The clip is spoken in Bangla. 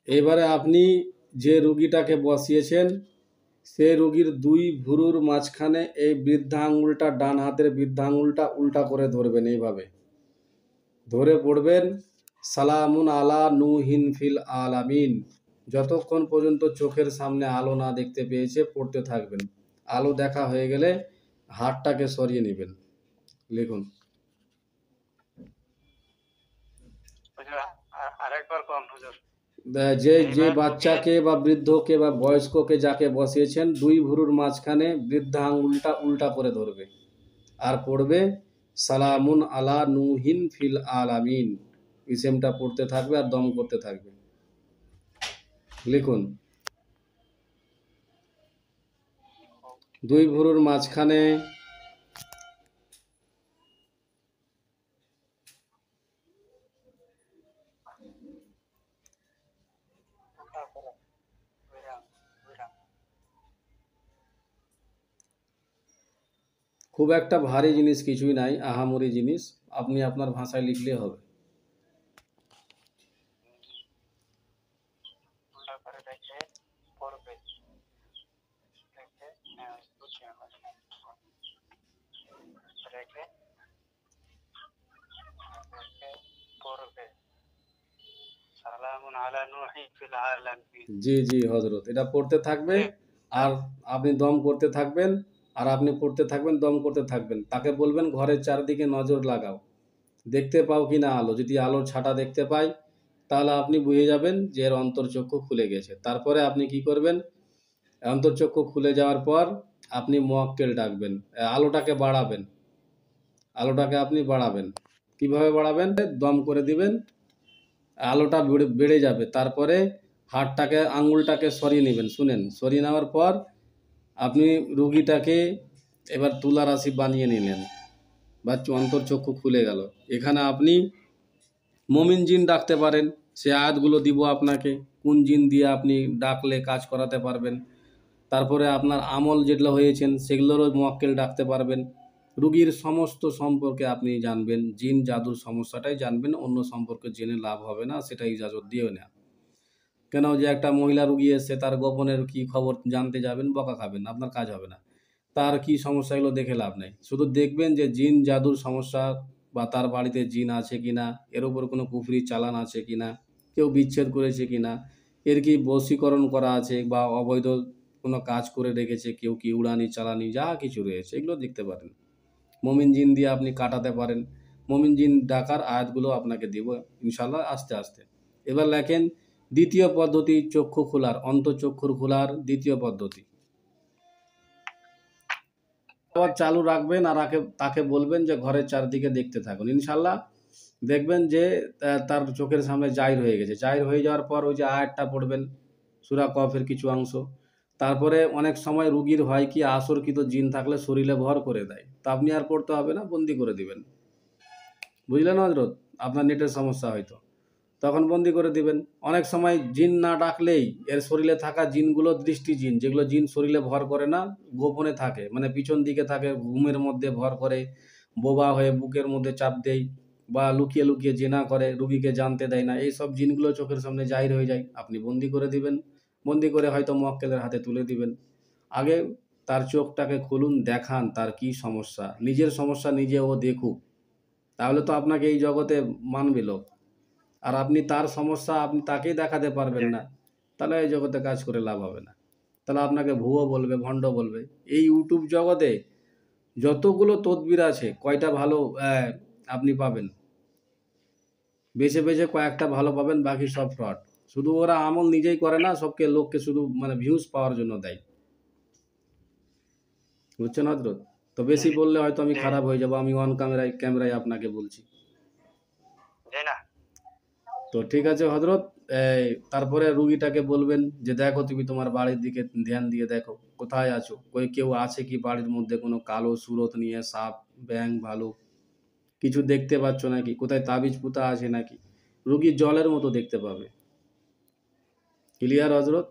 এবারে আপনি যে রুগীটাকে বসিয়েছেন সেই রুগীর দুই ভুরুর মাঝখানে এই বৃদ্ধা আঙুলটা, ডান হাতের বৃদ্ধা আঙুলটা উল্টা করে ধরবেন। এইভাবে ধরে পড়বেন সালামুন আলা নুহিন ফিল আলামিন। যতক্ষণ পর্যন্ত চোখের সামনে আলো না দেখতে পেয়েছে পড়তে থাকবেন। আলো দেখা হয়ে গেলে হাতটাকে সরিয়ে নেবেন। লিখুন। আরেকবার কোন হুজুর? যে যে বাচ্চাকে বা বৃদ্ধকে বা বয়স্ককে যাকে বসিয়েছেন দুই ভুরুর মাঝখানে বৃদ্ধা আঙ্গুলটা উল্টা করে ধরবে আর পড়বে সালামুন আলা নুহিন ফিল আলামিন। ইসেমটা পড়তে থাকবে আর দম করতে থাকবে। লিখুন। দুই ভুরুর মাঝখানে খুব একটা ভারী জিনিস কিছুই নাই, আহামরি জিনিস, আপনি আপনার ভাষায় লিখলে হবে। জি জি হজরত, এটা পড়তে থাকবে আর আপনি দম করতে থাকবেন আর আপনি পড়তে থাকবেন, দম করতে থাকবেন। তাকে বলবেন ঘরের চারদিকে নজর লাগাও, দেখতে পাও কি না আলো। যদি আলোর ছাটা দেখতে পাই তাহলে আপনি বুঝে যাবেন যে এর অন্তর্চক্ষু খুলে গেছে। তারপরে আপনি কি করবেন, অন্তর্চক্ষু খুলে যাওয়ার পর আপনি মুয়াক্কেল ডাকবেন, আলোটাকে বাড়াবেন। আলোটাকে আপনি বাড়াবেন। কিভাবে বাড়াবেন? দম করে দিবেন, আলোটা বেড়ে যাবে। তারপরে হাতটাকে, আঙুলটাকে সরিয়ে নেবেন। শুনেন, সরিয়ে নেওয়ার পর আপনি রুগীটাকে এবার তুলা রাশি বানিয়ে নিলেন বা অন্তর্চক্ষু খুলে গেল। এখানে আপনি মমিন জিন ডাকতে পারেন। সে আয়াতগুলো দিব আপনাকে, কোন জিন দিয়ে আপনি ডাকলে কাজ করাতে পারবেন। তারপরে আপনার আমল যেগুলো হয়েছেন সেগুলোরও মুয়াক্কেল ডাকতে পারবেন। রুগীর সমস্ত সম্পর্কে আপনি জানবেন, জিন জাদুর সমস্যাটাই জানবেন, অন্য সম্পর্কে জেনে লাভ হবে না, সেটা ইজাজত দিয়েও না। কেন যে একটা মহিলা রুগী এসছে, তার গোপনের কি খবর জানতে যাবেন, বকা খাবেন, আপনার কাজ হবে না। তার কি সমস্যা এগুলো দেখে লাভ নেই। শুধু দেখবেন যে জিন জাদুর সমস্যা বা তার বাড়িতে জিন আছে কিনা, এর উপর কোনো কুফরি চালান আছে কিনা, কেউ বিচ্ছেদ করেছে কিনা, এর কি বশীকরণ করা আছে বা অবৈধ কোনো কাজ করে রেখেছে কেউ, কি উড়ানি চালানি যা কিছু রয়েছে এগুলো দেখতে পারেন। মমিন জিন দিয়ে আপনি কাটাতে পারেন। মমিন জিন ডাকার আয়াতগুলো আপনাকে দিব ইনশাল্লাহ আস্তে আস্তে। এবার লেখেন দ্বিতীয় পদ্ধতি, চক্ষু খোলার, অন্তঃচক্ষুর খোলার দ্বিতীয় পদ্ধতি। আবার চালু রাখবেন আর তাকে বলবেন যে ঘরের চারদিকে দেখতে থাকুন। ইনশাল্লাহ দেখবেন যে তার চোখের সামনে জাহির হয়ে গেছে। জাহির হয়ে যাওয়ার পর ওই যে আয়াতটা পড়বেন, সূরা কফের কিছু অংশ। তারপরে অনেক সময় রুগীর হয় কি, আসরকৃত জিন থাকলে শরীরে ভর করে দেয়, তা আপনি আর পড়তে হবে না, বন্দি করে দিবেন। বুঝলেন হজরত? আপনার নেটের সমস্যা হয়তো, তখন বন্দি করে দিবেন। অনেক সময় জিন না ডাকলেই এর শরীরে থাকা জিনগুলো দৃষ্টি জিন, যেগুলো জিন শরীরে ভর করে না, গোপনে থাকে, মানে পিছন দিকে থাকে, ঘুমের মধ্যে ভর করে, বোবা হয়ে বুকের মধ্যে চাপ দেয় বা লুকিয়ে লুকিয়ে জেনা করে, রুগীকে জানতে দেয় না, এই সব জিনগুলো চোখের সামনে জাহির হয়ে যায়। আপনি বন্দি করে দিবেন। বন্দি করে হয়তো মুয়াক্কেলের হাতে তুলে দিবেন। আগে তার চোখটাকে খুলুন, দেখান তার কি সমস্যা, নিজের সমস্যা নিজে ও দেখুক, তাহলে তো আপনাকে এই জগতে মানবে লোক। আর আপনি তার সমস্যা আপনি তাকেই দেখাতে পারবেন না, তাহলে এই জগতে কাজ করে লাভ হবে না। তাহলে আপনাকে ভুয়ো বলবে, ভণ্ড বলবে। এই ইউটিউব জগতে যতগুলো তদবির আছে, কয়টা ভালো আপনি পাবেন? বেছে বেছে কয়েকটা ভালো পাবেন, বাকি সব ফ্রড। শুধু ওরা আমল নিজেই করে না, সবকে লোককে শুধু মানে ভিউজ পাওয়ার জন্য দেয়। বুঝছেন হজরত? তো বেশি বললে হয়তো আমি খারাপ হয়ে যাবো, আমি অন ক্যামেরায় আপনাকে বলছি। তো ঠিক আছে হজরত, তারপরে রুগীটাকে বলবেন যে দেখো তুমি তোমার বাড়ির দিকে ধ্যান দিয়ে দেখো কোথায় আছো, কেউ আছে কি বাড়ির মধ্যে, কোনো কালো সুরত নিয়ে, সাপ ব্যাং ভালুক কিছু দেখতে পাচ্ছ নাকি, কোথায় তাবিজ পুতা আছে নাকি। রুগী জলের মতো দেখতে পাবে। ক্লিয়ার হজরত?